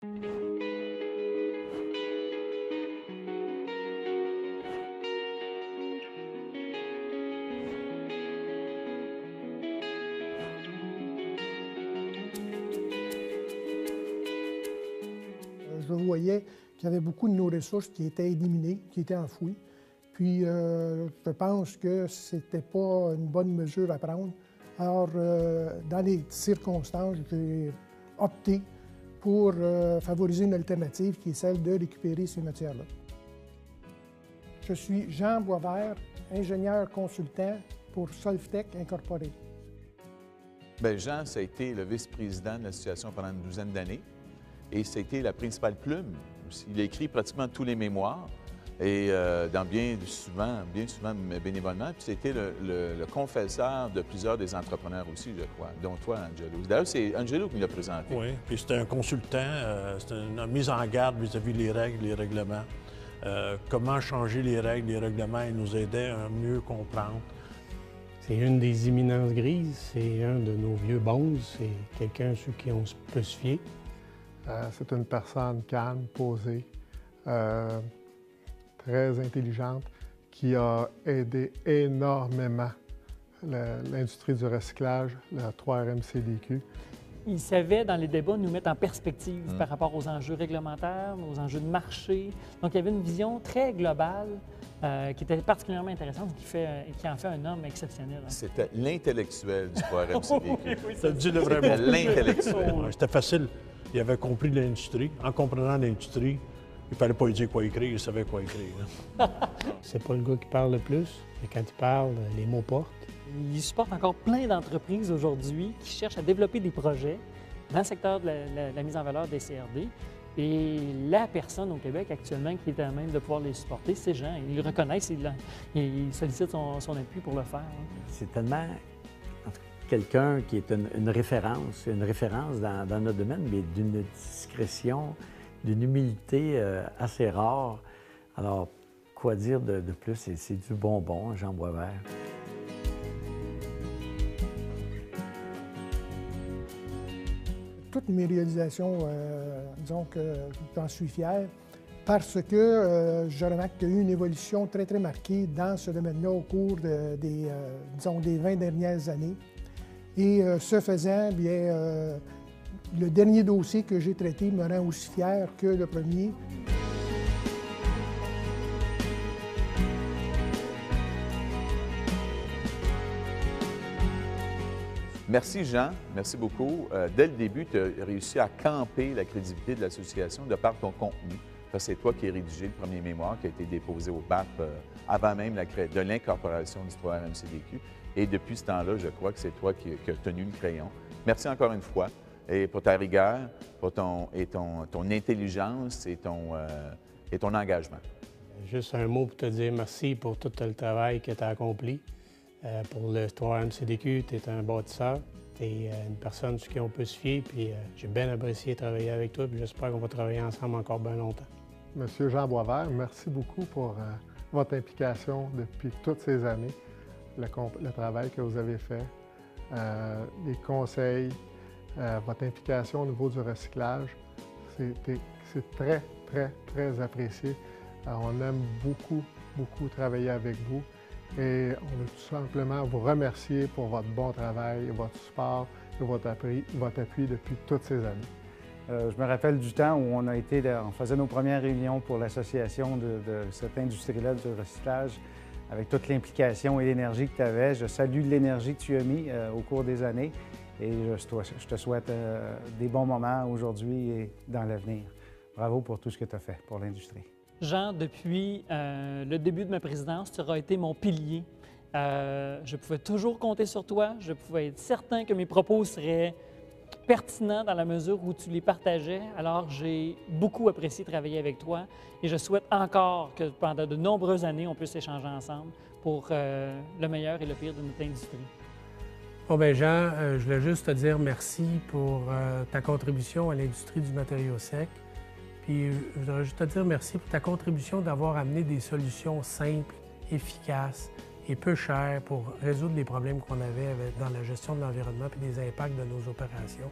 Je voyais qu'il y avait beaucoup de nos ressources qui étaient éliminées, qui étaient enfouies. Puis, je pense que c'était pas une bonne mesure à prendre. Alors, dans les circonstances, j'ai opté pour favoriser une alternative qui est celle de récupérer ces matières-là. Je suis Jean Boisvert, ingénieur consultant pour Solftec Incorporé. Bien, Jean, ça a été le vice-président de l'association pendant une douzaine d'années et ça a été la principale plume. Il a écrit pratiquement tous les mémoires et bien souvent bénévolement. Puis c'était le confesseur de plusieurs des entrepreneurs aussi, je crois, dont toi, Angelo. D'ailleurs, c'est Angelo qui me l'a présenté. Oui, puis c'était un consultant, c'était une mise en garde vis-à-vis les règles, les règlements. Comment changer les règles, les règlements, il nous aidait à mieux comprendre. C'est une des imminences grises, c'est un de nos vieux bonds, c'est quelqu'un sur qui on peut se fier. C'est une personne calme, posée, très intelligente, qui a aidé énormément l'industrie du recyclage, la 3RMCDQ. Il savait, dans les débats, nous mettre en perspective par rapport aux enjeux réglementaires, aux enjeux de marché. Donc, il y avait une vision très globale qui était particulièrement intéressante et qui en fait un homme exceptionnel. Hein. C'était l'intellectuel du 3RMCDQ. Oui, Ça dit le vrai mot. L'intellectuel. Ouais, c'était facile. Il avait compris l'industrie. En comprenant l'industrie, il ne fallait pas lui dire quoi écrire, il savait quoi écrire. C'est pas le gars qui parle le plus, mais quand il parle, les mots portent. Il supporte encore plein d'entreprises aujourd'hui qui cherchent à développer des projets dans le secteur de la mise en valeur des CRD. Et la personne au Québec actuellement qui est à même de pouvoir les supporter, c'est Jean. Ils le reconnaissent, ils sollicitent son appui pour le faire. Hein. C'est tellement quelqu'un qui est une référence dans notre domaine, mais d'une discrétion, d'une humilité assez rare. Alors, quoi dire de plus? C'est du bonbon, Jean Boisvert. Toutes mes réalisations, disons que j'en suis fier parce que je remarque qu'il y a eu une évolution très, très marquée dans ce domaine-là au cours des 20 dernières années. Et ce faisant, bien, le dernier dossier que j'ai traité me rend aussi fier que le premier. Merci, Jean. Merci beaucoup. Dès le début, tu as réussi à camper la crédibilité de l'association de par ton contenu. C'est toi qui as rédigé le premier mémoire qui a été déposé au BAP avant même de l'incorporation du 3RMCDQ. Et depuis ce temps-là, je crois que c'est toi qui as tenu le crayon. Merci encore une fois et pour ta rigueur, pour ton intelligence et ton engagement. Juste un mot pour te dire merci pour tout le travail que tu as accompli. Pour le 3RMCDQ, tu es un bâtisseur, tu es une personne sur qui on peut se fier, puis j'ai bien apprécié travailler avec toi, puis j'espère qu'on va travailler ensemble encore bien longtemps. Monsieur Jean Boisvert, merci beaucoup pour votre implication depuis toutes ces années, le travail que vous avez fait, les conseils, votre implication au niveau du recyclage. C'est très, très, très apprécié. On aime beaucoup, beaucoup travailler avec vous. Et on veut tout simplement vous remercier pour votre bon travail, votre support et votre appui depuis toutes ces années. Je me rappelle du temps où on faisait nos premières réunions pour l'association de cette industrie-là du recyclage, avec toute l'implication et l'énergie que tu avais. Je salue l'énergie que tu as mis au cours des années et je te souhaite des bons moments aujourd'hui et dans l'avenir. Bravo pour tout ce que tu as fait pour l'industrie. Jean, depuis le début de ma présidence, tu auras été mon pilier. Je pouvais toujours compter sur toi. Je pouvais être certain que mes propos seraient pertinents dans la mesure où tu les partageais. Alors, j'ai beaucoup apprécié travailler avec toi et je souhaite encore que pendant de nombreuses années, on puisse échanger ensemble pour le meilleur et le pire de notre industrie. Bon, bien, Jean, je voulais juste te dire merci pour ta contribution à l'industrie du matériau sec. Puis je voudrais juste te dire merci pour ta contribution d'avoir amené des solutions simples, efficaces et peu chères pour résoudre les problèmes qu'on avait dans la gestion de l'environnement et des impacts de nos opérations.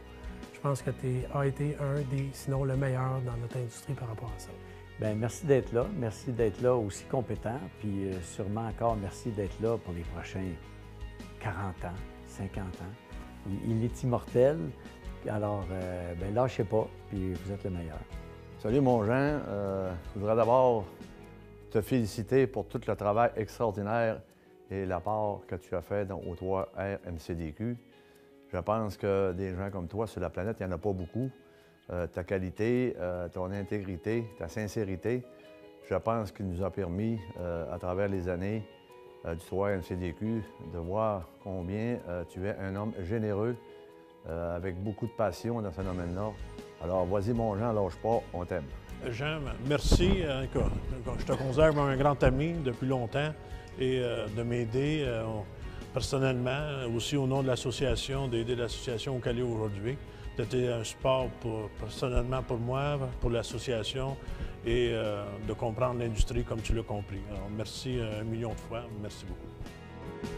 Je pense que tu as été un des, sinon le meilleur dans notre industrie par rapport à ça. Bien, merci d'être là. Merci d'être là aussi compétent. Puis sûrement encore, merci d'être là pour les prochains 40 ans, 50 ans. Il est immortel. Alors, bien, lâchez pas, puis vous êtes le meilleur. Salut, mon Jean. Je voudrais d'abord te féliciter pour tout le travail extraordinaire et l'apport que tu as fait au 3R MCDQ. Je pense que des gens comme toi sur la planète, il n'y en a pas beaucoup. Ta qualité, ton intégrité, ta sincérité, je pense qu'il nous a permis, à travers les années du 3R MCDQ, de voir combien tu es un homme généreux, avec beaucoup de passion dans ce domaine-là. Alors, vas-y, mon Jean, lâche pas, on t'aime. Jean, merci. Je te considère comme un grand ami depuis longtemps et de m'aider personnellement, aussi au nom de l'association, d'aider l'association au Calais aujourd'hui. C'était un support personnellement pour moi, pour l'association et de comprendre l'industrie comme tu l'as compris. Alors, merci 1 million de fois. Merci beaucoup.